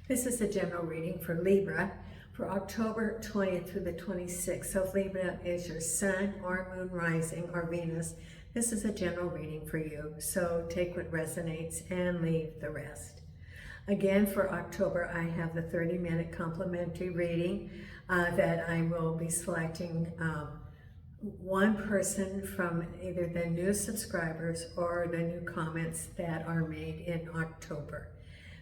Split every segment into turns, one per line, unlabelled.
This is a general reading for Libra for October 20th through the 26th. So if Libra is your sun or moon rising or Venus, this is a general reading for you. So take what resonates and leave the rest. Again, for October, I have the 30-minute complimentary reading that I will be selecting one person from either the new subscribers or the new comments that are made in October.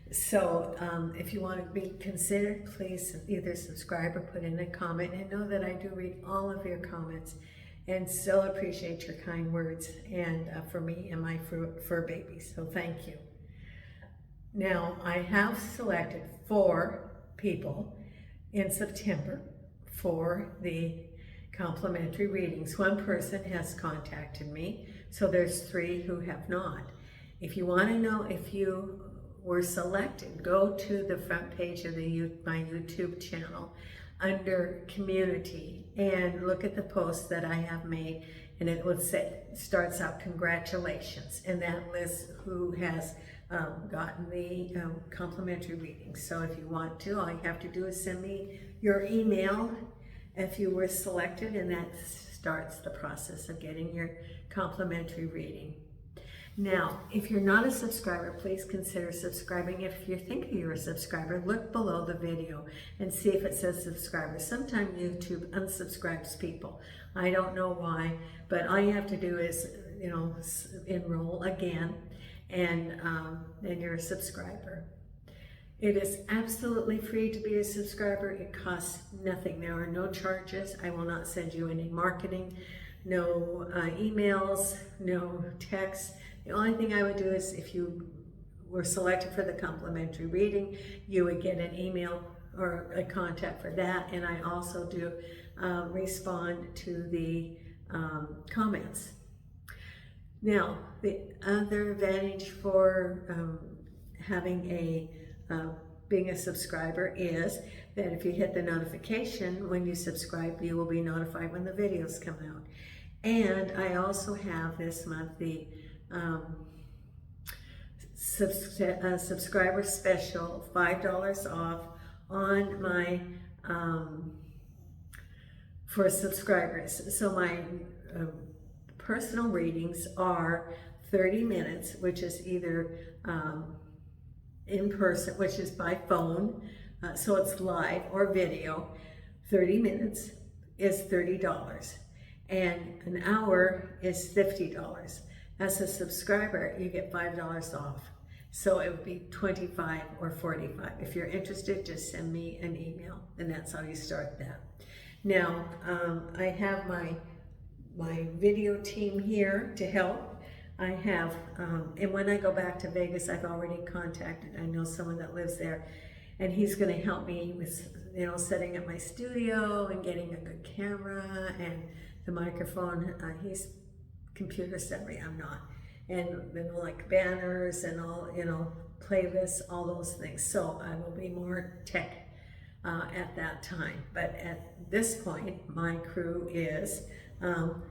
So if you want to be considered, please either subscribe or put in a comment, and know that I do read all of your comments and still appreciate your kind words and for me and my fur babies. So thank you. Now, I have selected 4 people in September for the complimentary readings. One person has contacted me, so there's 3 who have not. If you want to know if you were selected, go to the front page of my YouTube channel under community and look at the post that I have made, and it will say, starts out congratulations, and that lists who has gotten the complimentary reading. So if you want to, all you have to do is send me your email if you were selected, and that starts the process of getting your complimentary reading. Now, if you're not a subscriber, please consider subscribing. If you're thinking you're a subscriber, look below the video and see if it says subscriber. Sometimes YouTube unsubscribes people. I don't know why, but all you have to do is, enroll again, and then you're a subscriber. It is absolutely free to be a subscriber. It costs nothing. There are no charges. I will not send you any marketing, no emails, no texts. The only thing I would do is, if you were selected for the complimentary reading, you would get an email or a contact for that. And I also do respond to the comments. Now, the other advantage for being a subscriber is that if you hit the notification when you subscribe, you will be notified when the videos come out. And I also have this month the subscriber special, $5 off on my for subscribers. So my personal readings are 30 minutes, which is either in person, which is by phone, so it's live, or video. 30 minutes is $30, and an hour is $50. As a subscriber, you get $5 off. So it would be $25 or $45. If you're interested, just send me an email, and that's how you start that. Now, I have my video team here to help. I have, and when I go back to Vegas, I've already contacted, I know someone that lives there, and he's going to help me with, setting up my studio and getting a good camera and the microphone. He's computer savvy, I'm not. And then like banners and all, playlists, all those things. So I will be more tech at that time. But at this point, my crew is,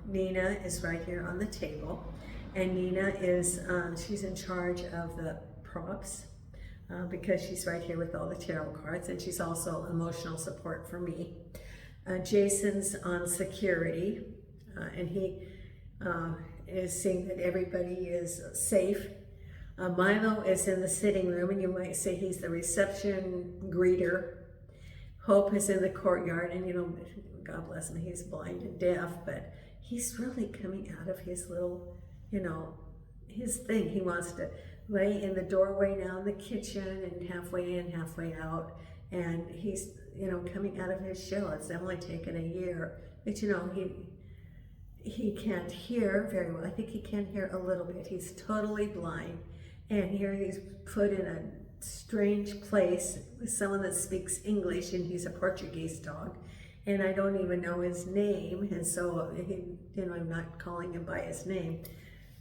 Nina is right here on the table. And Nina is, she's in charge of the props because she's right here with all the tarot cards, and she's also emotional support for me. Jason's on security, and he is seeing that everybody is safe. Milo is in the sitting room, and you might say he's the reception greeter. Hope is in the courtyard, and God bless him, he's blind and deaf, but he's really coming out of his little, his thing. He wants to lay in the doorway now in the kitchen, and halfway in, halfway out, and he's, coming out of his shell. It's only taken a year, but he can't hear very well. I think he can hear a little bit. He's totally blind, and here he's put in a strange place with someone that speaks English, and he's a Portuguese dog, and I don't even know his name, and so I'm not calling him by his name.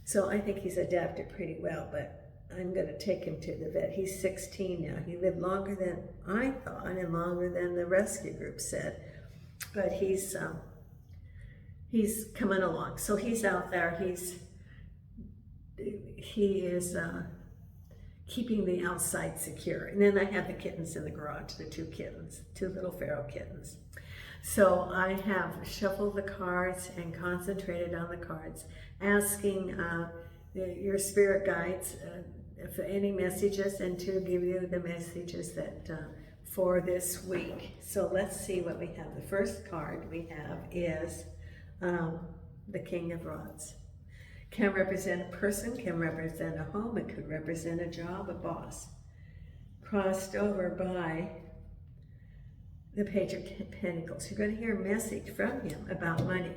So I think he's adapted pretty well, but I'm going to take him to the vet. He's 16 now. He lived longer than I thought, and longer than the rescue group said, but he's coming along. So he's out there. He is keeping the outside secure. And then I have the kittens in the garage, the two kittens, two little feral kittens. So I have shuffled the cards and concentrated on the cards, asking your spirit guides if any messages, and to give you the messages that for this week. So let's see what we have. The first card we have is the King of Rods. Can represent a person, can represent a home, it could represent a job, a boss. Crossed over by the Page of Pentacles. You're going to hear a message from him about money.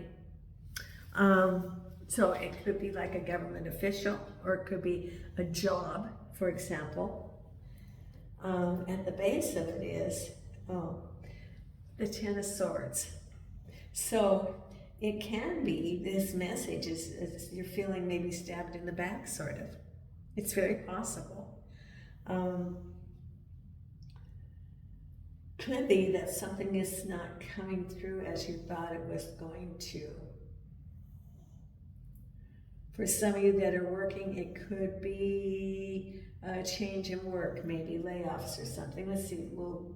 So it could be like a government official, or it could be a job, for example. And the base of it is the Ten of Swords. So it can be, this message is you're feeling maybe stabbed in the back, sort of. It's very possible. Could be that something is not coming through as you thought it was going to. For some of you that are working, it could be a change in work, maybe layoffs or something. Let's see, we'll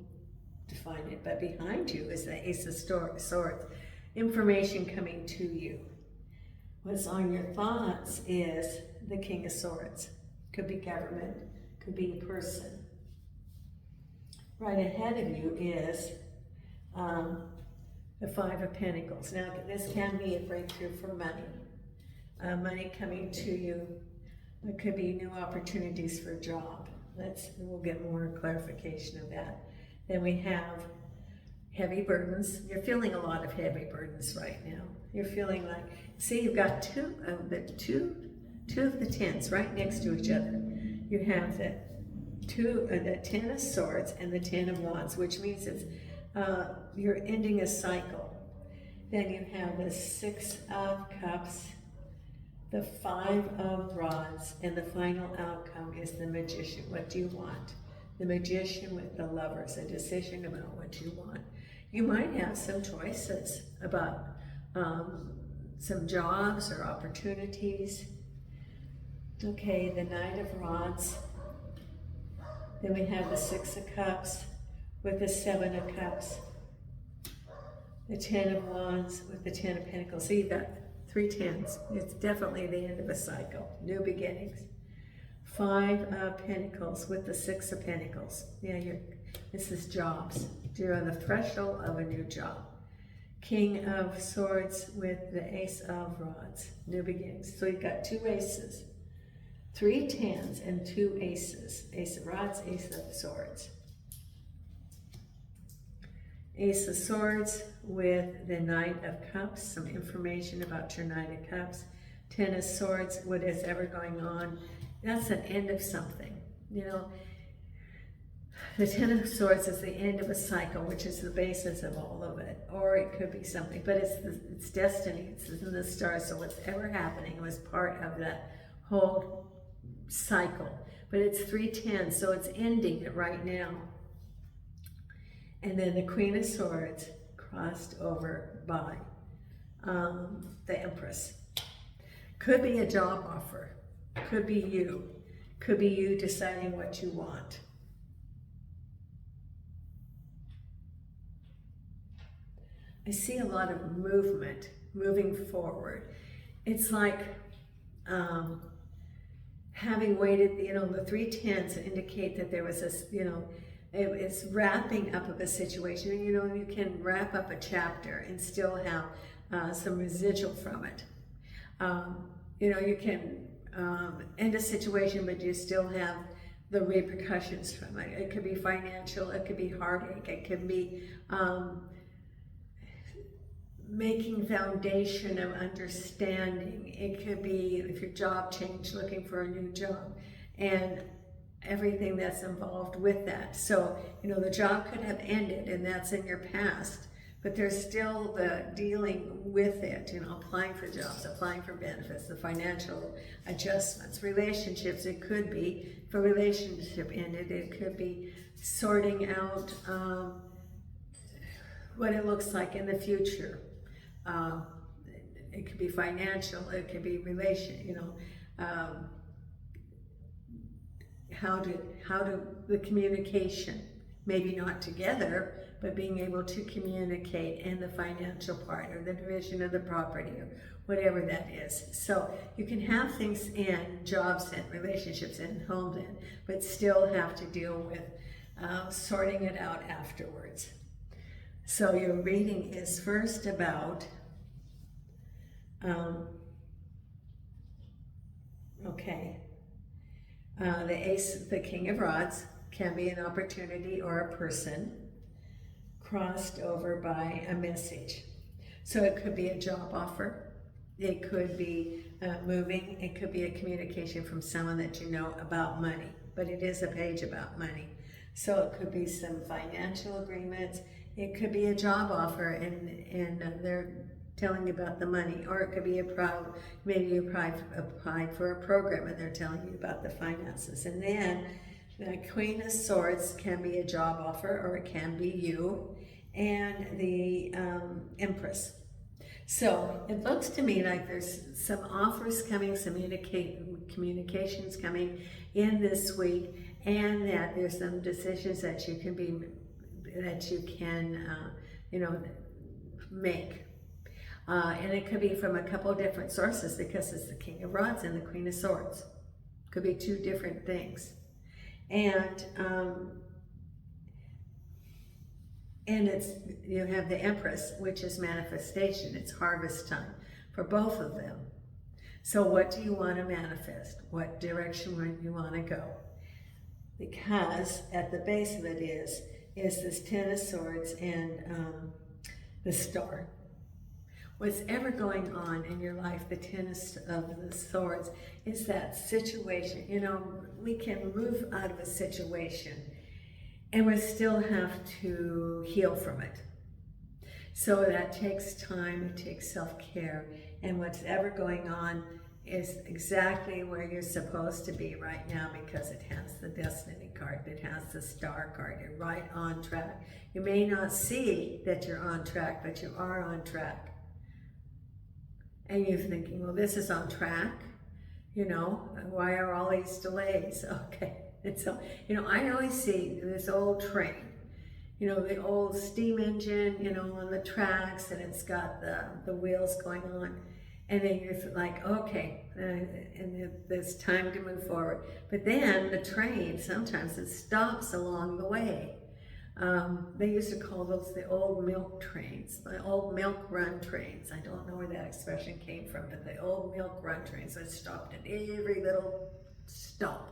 define it. But behind you is the Ace of Swords. Information coming to you. What's on your thoughts is the King of Swords. Could be government, could be a person. Right ahead of you is the Five of Pentacles. Now, this can be a breakthrough for money. Money coming to you. It could be new opportunities for a job. We'll get more clarification of that. Then we have heavy burdens. You're feeling a lot of heavy burdens right now. You're feeling like, see, you've got two of the tens right next to each other. You have the Ten of Swords and the Ten of Wands, which means it's you're ending a cycle. Then you have the Six of Cups, the Five of Rods, and the final outcome is the Magician. What do you want? The Magician with the Lovers, a decision about what you want. You might have some choices about some jobs or opportunities. Okay, the Knight of Rods. Then we have the Six of Cups with the Seven of Cups. The Ten of Wands with the Ten of Pentacles. So you've got three tens. It's definitely the end of a cycle. New beginnings. Five of Pentacles with the Six of Pentacles. Yeah, this is jobs. You're on the threshold of a new job. King of Swords with the Ace of Rods. New beginnings. So you've got two aces. Three tens and two aces. Ace of Rods, Ace of Swords. Ace of Swords with the Knight of Cups. Some information about your Knight of Cups. Ten of Swords, what is ever going on. That's an end of something. You know, the Ten of Swords is the end of a cycle, which is the basis of all of it. Or it could be something, but it's destiny. It's in the stars. So what's ever happening was part of that whole cycle. But it's three tens, so it's ending it right now. And then the Queen of Swords crossed over by the Empress. Could be a job offer. Could be you. Could be you deciding what you want. I see a lot of movement, moving forward. It's like having waited, you know, the three tens indicate that there was this, you know, it's wrapping up of a situation. You know, you can wrap up a chapter and still have some residual from it. You know, you can end a situation, but you still have the repercussions from it. It could be financial, it could be heartache, it could be making foundation of understanding. It could be, if your job changed, looking for a new job, and everything that's involved with that. So, you know, the job could have ended and that's in your past, but there's still the dealing with it, you know, applying for jobs, applying for benefits, the financial adjustments. Relationships, it could be, if a relationship ended, it could be sorting out what it looks like in the future. It could be financial, it could be how do the communication, maybe not together, but being able to communicate, and the financial part, or the division of the property, or whatever that is. So you can have things in, jobs in, relationships in, homes in, but still have to deal with sorting it out afterwards. So your reading is first about, the Ace, the King of Rods, can be an opportunity or a person crossed over by a message. So it could be a job offer, it could be moving, it could be a communication from someone that you know about money, but it is a page about money. So it could be some financial agreements, it could be a job offer, and they're telling you about the money, or it could be maybe you applied for a program and they're telling you about the finances. And then the Queen of Swords can be a job offer, or it can be you, and the Empress. So it looks to me like there's some offers coming, some communications coming in this week, and that there's some decisions that you can make. And it could be from a couple of different sources, because it's the King of Rods and the Queen of Swords. Could be two different things. And it's, you have the Empress, which is manifestation. It's harvest time for both of them. So what do you want to manifest? What direction do you want to go? Because at the base of it is this Ten of Swords and the Star. What's ever going on in your life, the Ten of the Swords, is that situation. You know, we can move out of a situation and we still have to heal from it. So that takes time, it takes self-care, and what's ever going on is exactly where you're supposed to be right now, because it has the Destiny card, it has the Star card. You're right on track. You may not see that you're on track, but you are on track. And you're thinking, well, this is on track, you know, why are all these delays? Okay, and so, you know, I always see this old train, you know, the old steam engine, you know, on the tracks, and it's got the wheels going on, and then you're like, okay, and there's time to move forward. But then the train, sometimes it stops along the way. They used to call those the old milk trains, the old milk run trains. I don't know where that expression came from, but the old milk run trains that stopped at every little stop.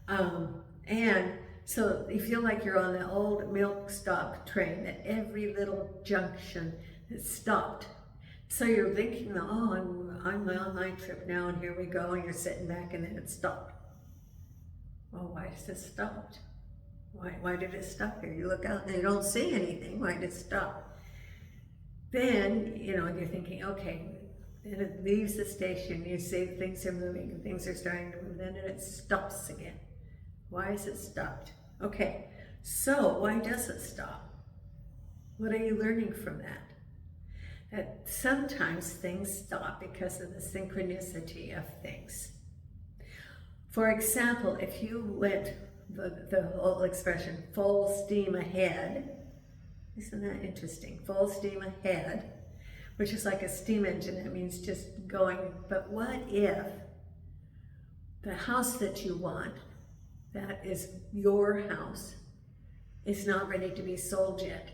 And so you feel like you're on the old milk stop train at every little junction that stopped. So you're thinking, oh, I'm on my trip now, and here we go, and you're sitting back, and then it stopped. Well, why does it stop? Why did it stop here? You look out and you don't see anything. Why did it stop? Then, you know, you're thinking, okay, then it leaves the station, you see things are moving and things are starting to move, then it stops again. Why is it stopped? Okay, so why does it stop? What are you learning from that? That sometimes things stop because of the synchronicity of things. For example, if you went the whole expression, full steam ahead. Isn't that interesting? Full steam ahead, which is like a steam engine. That means just going. But what if the house that you want, that is your house, is not ready to be sold yet?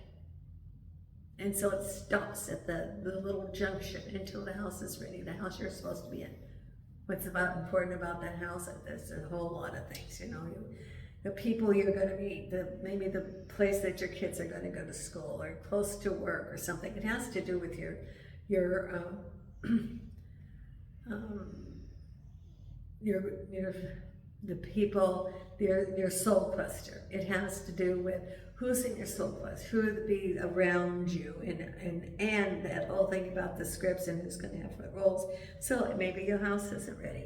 And so it stops at the little junction until the house is ready, the house you're supposed to be in. What's important about that house? There's a whole lot of things, you know. The people you're going to meet, maybe the place that your kids are going to go to school, or close to work, or something. It has to do with the people, your soul cluster. It has to do with who's in your soul cluster, who would be around you, and that whole thing about the scripts and who's going to have what roles. So maybe your house isn't ready.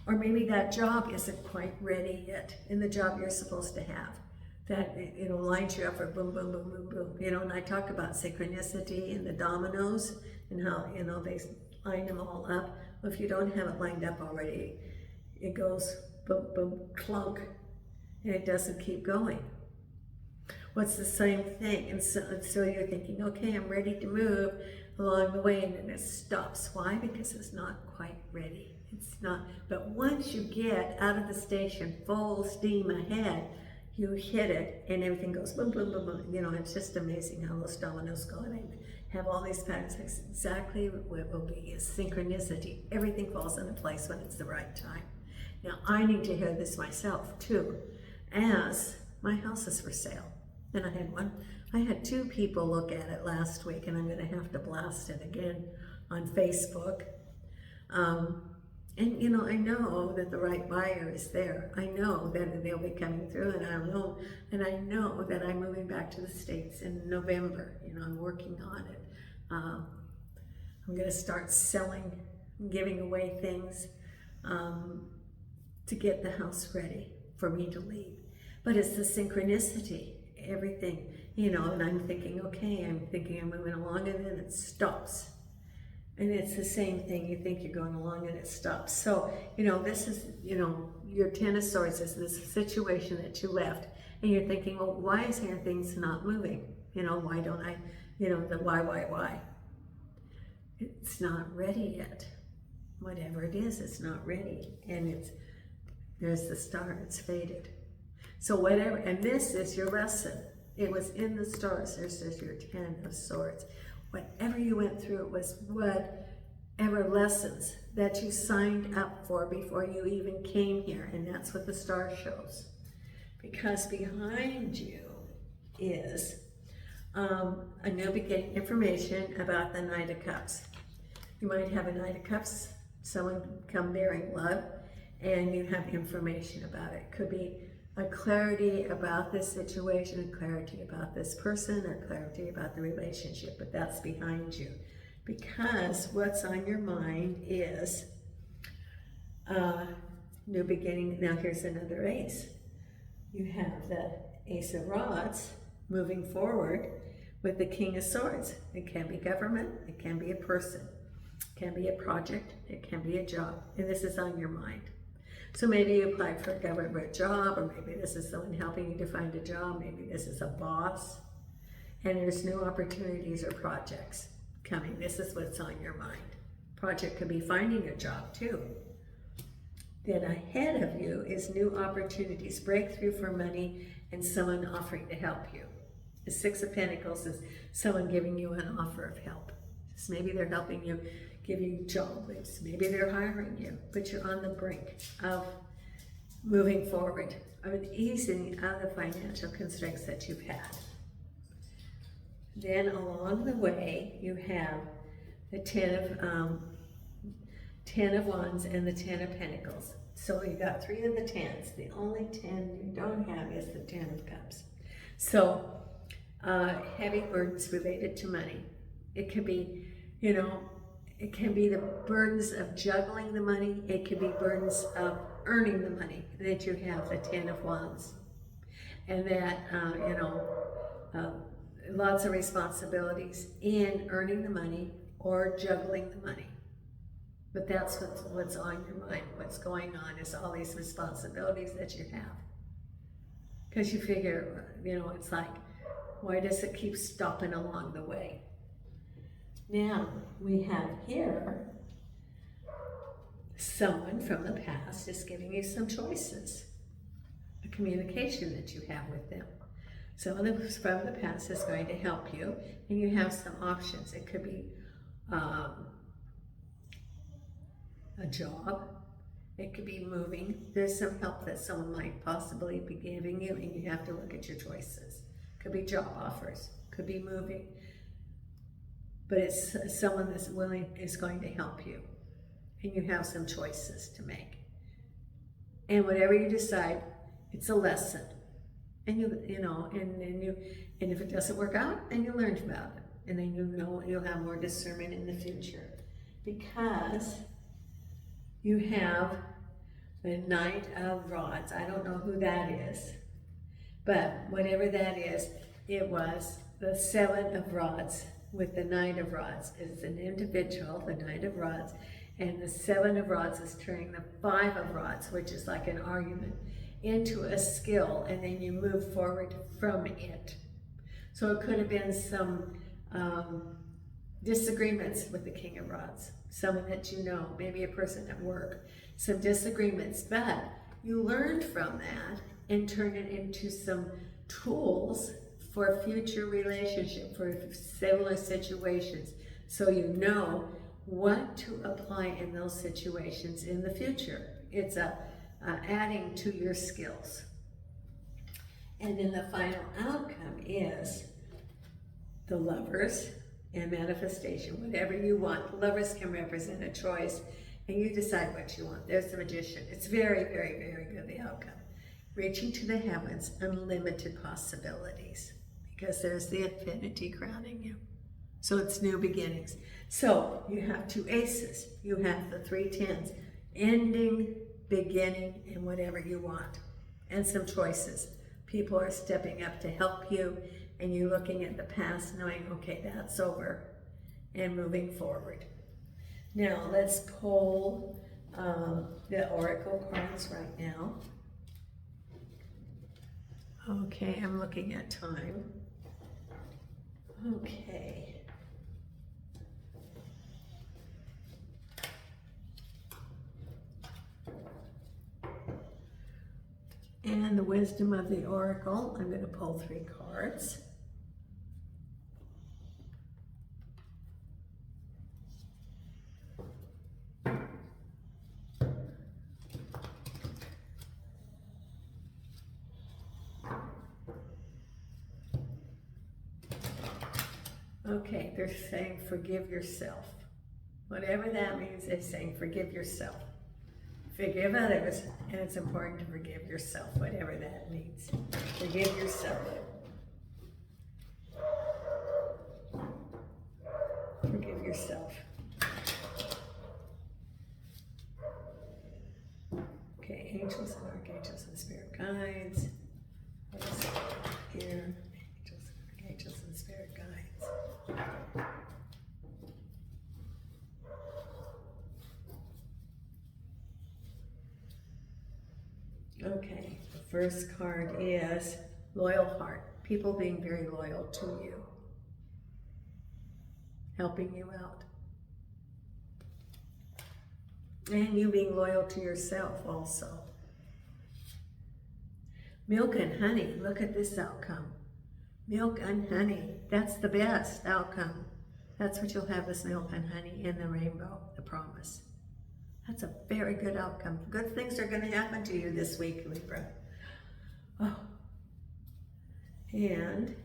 Or maybe that job isn't quite ready yet in the job you're supposed to have. That, you know, lines you up for boom, boom, boom, boom, boom. You know, and I talk about synchronicity and the dominoes and how, you know, they line them all up. Well, if you don't have it lined up already, it goes boom, boom, clunk, and it doesn't keep going. What's the same thing? And so you're thinking, okay, I'm ready to move along the way, and then it stops. Why? Because it's not quite ready. It's not. But once you get out of the station full steam ahead, you hit it and everything goes boom, boom, boom, boom. You know, it's just amazing how those dominoes go. And they have all these patterns. It's exactly what will be is synchronicity. Everything falls into place when it's the right time. Now, I need to hear this myself too, as my house is for sale. And I had 2 people look at it last week, and I'm going to have to blast it again on Facebook. And you know, I know that the right buyer is there. I know that they'll be coming through, and I know that I'm moving back to the States in November. You know, I'm working on it. I'm going to start selling, giving away things to get the house ready for me to leave. But it's the synchronicity, everything, you know, and I'm thinking, okay, I'm moving along, and then it stops. And it's the same thing. You think you're going along and it stops. So, you know, this is, you know, your 10 of Swords is this situation that you left. And you're thinking, well, why is here things not moving? You know, why don't I, you know, the why? It's not ready yet. Whatever it is, it's not ready. And there's the star, it's faded. So whatever, and this is your lesson. It was in the stars. This is your 10 of Swords. Whatever you went through, it was whatever lessons that you signed up for before you even came here. And that's what the star shows. Because behind you is a new beginning, information about the Knight of Cups. You might have a Knight of Cups, someone come bearing love, and you have information about it. Could be a clarity about this situation, a clarity about this person, or clarity about the relationship, but that's behind you. Because what's on your mind is new beginning. Now here's another ace. You have the Ace of Rods moving forward with the King of Swords. It can be government, it can be a person, it can be a project, it can be a job, and this is on your mind. So maybe you applied for a government job, or maybe this is someone helping you to find a job, maybe this is a boss, and there's new opportunities or projects coming. This is what's on your mind. Project could be finding a job too. Then ahead of you is new opportunities, breakthrough for money, and someone offering to help you. The Six of Pentacles is someone giving you an offer of help. So maybe they're helping you, give you job leads. Maybe they're hiring you, but you're on the brink of moving forward, of easing out the financial constraints that you've had. Then along the way, you have the 10 of Wands and the 10 of Pentacles. So you got 3 of the 10s. The only 10 you don't have is the 10 of Cups. So heavy burdens related to money. It could be, you know, it can be the burdens of juggling the money. It could be burdens of earning the money that you have, the 10 of Wands. And that, you know, lots of responsibilities in earning the money or juggling the money. But that's what's on your mind. What's going on is all these responsibilities that you have. Because you figure, you know, it's like, why does it keep stopping along the way? Now, we have here, someone from the past is giving you some choices, a communication that you have with them. Someone from the past is going to help you, and you have some options. It could be a job. It could be moving. There's some help that someone might possibly be giving you, and you have to look at your choices. Could be job offers. Could be moving. But it's someone that's is going to help you, and you have some choices to make. And whatever you decide, it's a lesson. And you know, and if it doesn't work out, then you learned about it, and then you know you'll have more discernment in the future, because you have the Knight of Rods. I don't know who that is, but whatever that is, it was the 7 of Rods with the Knight of Rods. It's an individual, the Knight of Rods, and the 7 of Rods is turning the 5 of Rods, which is like an argument. into a skill, and then you move forward from it. So it could have been some disagreements with the King of Rods, someone that you know, maybe a person at work, some disagreements, but you learned from that and turned it into some tools for future relationship, for similar situations, so you know what to apply in those situations in the future. It's adding to your skills. And then the final outcome is the Lovers and manifestation, whatever you want. Lovers can represent a choice, and you decide what you want. There's the Magician. It's very, very, very good, the outcome. Reaching to the heavens, unlimited possibilities, because there's the infinity crowning you. So it's new beginnings. So you have 2 aces. You have the 3 tens, ending, beginning, and whatever you want. And some choices. People are stepping up to help you, and you're looking at the past knowing, okay, that's over, and moving forward. Now let's pull the Oracle cards right now. Okay, I'm looking at time. Okay. And the wisdom of the Oracle, I'm going to pull 3 cards. Okay, they're saying forgive yourself. Whatever that means, they're saying forgive yourself. Forgive others, and it's important to forgive yourself, whatever that means. Forgive yourself. Forgive yourself. Okay, angels and archangels and spirit guides. What is here? Angels and archangels and spirit guides. Okay, the first card is loyal heart. People being very loyal to you. Helping you out. And you being loyal to yourself also. Milk and honey, look at this outcome. Milk and honey, that's the best outcome. That's what you'll have, is milk and honey in the rainbow, the promise. That's a very good outcome. Good things are going to happen to you this week, Libra. Oh. And,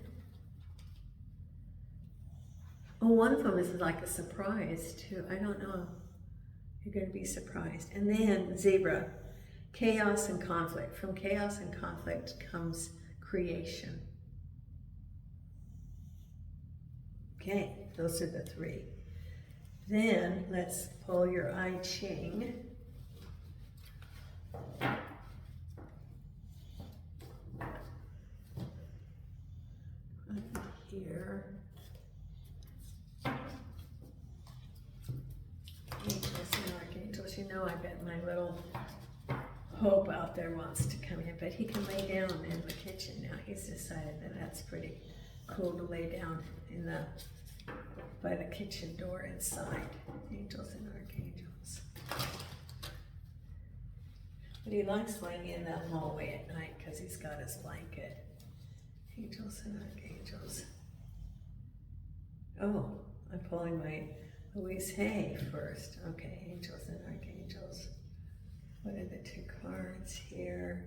one of them is like a surprise too. I don't know. You're going to be surprised. And then Zebra, chaos and conflict. From chaos and conflict comes creation. Okay, those are the 3. Then let's pull your I Ching. Right here. Angels and archangels. You know, I bet my little Hope out there wants to come in, but he can lay down in the kitchen now. He's decided that that's pretty cool to lay down in the by the kitchen door inside. Angels and archangels. But he likes laying in the hallway at night because he's got his blanket. Angels and archangels. Oh, I'm pulling my Louise Hay first. Okay, angels and archangels. What are the 2 cards here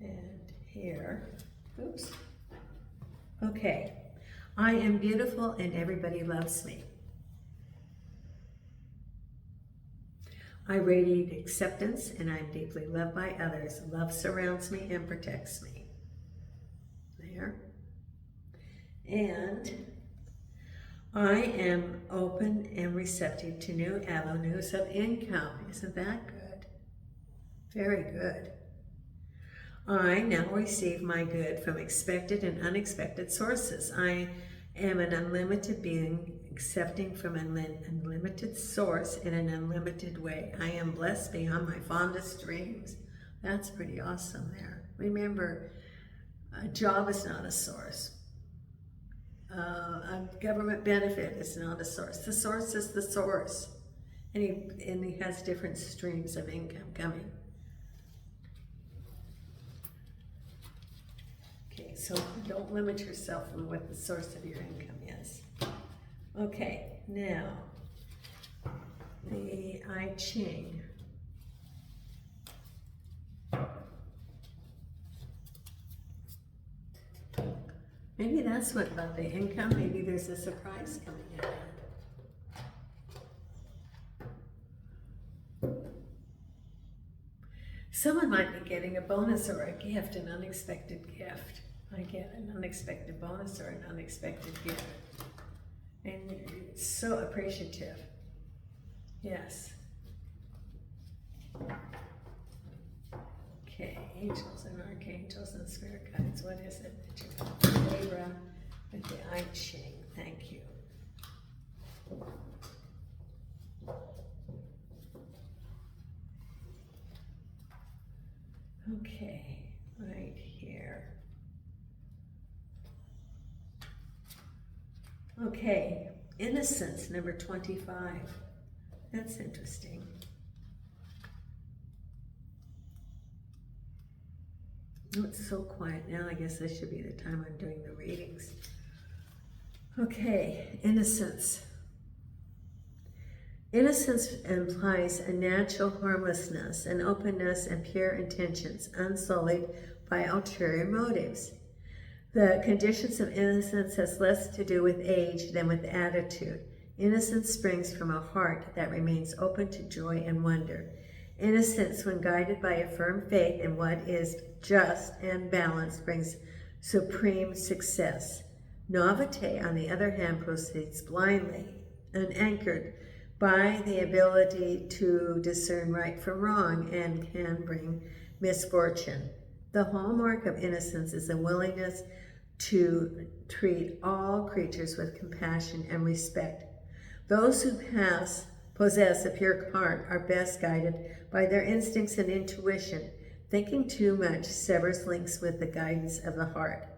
and here? Oops. Okay. I am beautiful and everybody loves me. I radiate acceptance and I am deeply loved by others. Love surrounds me and protects me. There. And I am open and receptive to new avenues of income. Isn't that good? Very good. I now receive my good from expected and unexpected sources. I am an unlimited being, accepting from an unlimited source in an unlimited way. I am blessed beyond my fondest dreams. That's pretty awesome there. Remember, a job is not a source. A government benefit is not a source. The source is the source. And he has different streams of income coming. Okay, so don't limit yourself in what the source of your income is. Okay, now, the I Ching. Maybe that's what about the income. Maybe there's a surprise coming in. Someone might be getting a bonus or a gift, an unexpected gift. I get an unexpected bonus or an unexpected gift. And you're so appreciative. Yes. Okay, angels and archangels and spirit guides. What is it that you got? Libra with the I Ching. Thank you. Okay, right here. Okay, innocence, number 25. That's interesting. Oh, it's so quiet now. I guess this should be the time I'm doing the readings. Okay, innocence. Innocence implies a natural harmlessness, an openness and pure intentions, unsullied by ulterior motives. The conditions of innocence has less to do with age than with attitude. Innocence springs from a heart that remains open to joy and wonder. Innocence, when guided by a firm faith in what is just and balanced, brings supreme success. Naivete, on the other hand, proceeds blindly, unanchored by the ability to discern right from wrong, and can bring misfortune. The hallmark of innocence is a willingness to treat all creatures with compassion and respect. Those who possess a pure heart are best guided by their instincts and intuition. Thinking too much severs links with the guidance of the heart.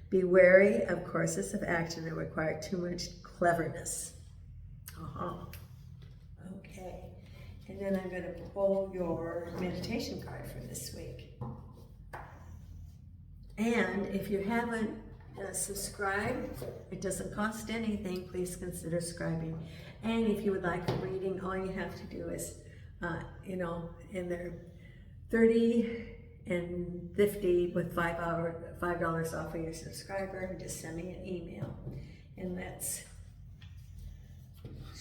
Be wary of courses of action that require too much cleverness. Okay, and then I'm going to pull your meditation card for this week. And if you haven't subscribed, it doesn't cost anything. Please consider subscribing. And if you would like a reading, all you have to do is, in there, 30 and 50 with $5 off of your subscriber. Just send me an email, and let's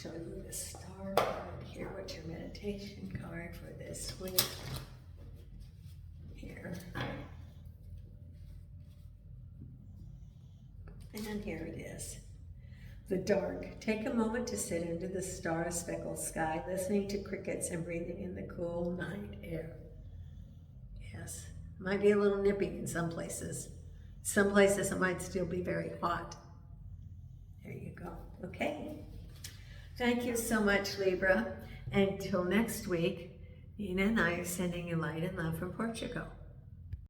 show you the star card here. What's your meditation card for this week? Here. And here it is. The dark. Take a moment to sit under the star-speckled sky, listening to crickets and breathing in the cool night air. Yes, it might be a little nippy in some places. Some places it might still be very hot. There you go. Okay. Thank you so much, Libra. Until next week, Nina and I are sending you light and love from Portugal.